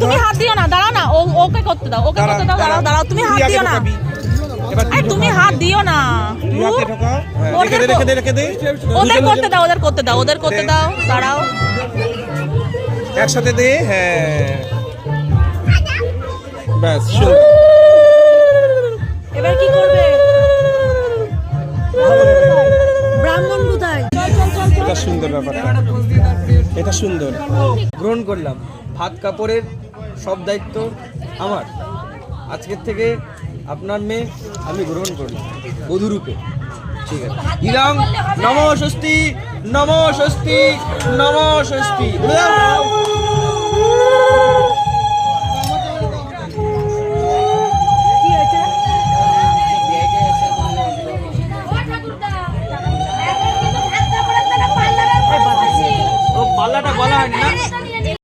তুমি হাত দিও না, দাঁড়াও না, ওকে করতে দাও, ওকে করতে দাও, দাঁড়াও দাঁড়াও, তুমি হাত দিও না, তুমি হাত দিও না, ওদের করতে দাও, ওদের করতে দাও, ওদের করতে দাও, দাঁড়াও একসাথে দে। হ্যাঁ ব্যাস, এবার কি করবে? ব্রাহ্মণ কোথায়? এটা সুন্দর ব্যাপারটা, এটা সুন্দর। গ্রহণ করলাম, হাত কাপড়ের সব দায়িত্ব আমার। আজকের থেকে আপনার মেয়ে আমি গ্রহণ করলাম বধূরূপে। ঠিক আছে, ইলাম নমো ষষ্ঠী, নমো ষষ্ঠী, নমো ষষ্ঠী।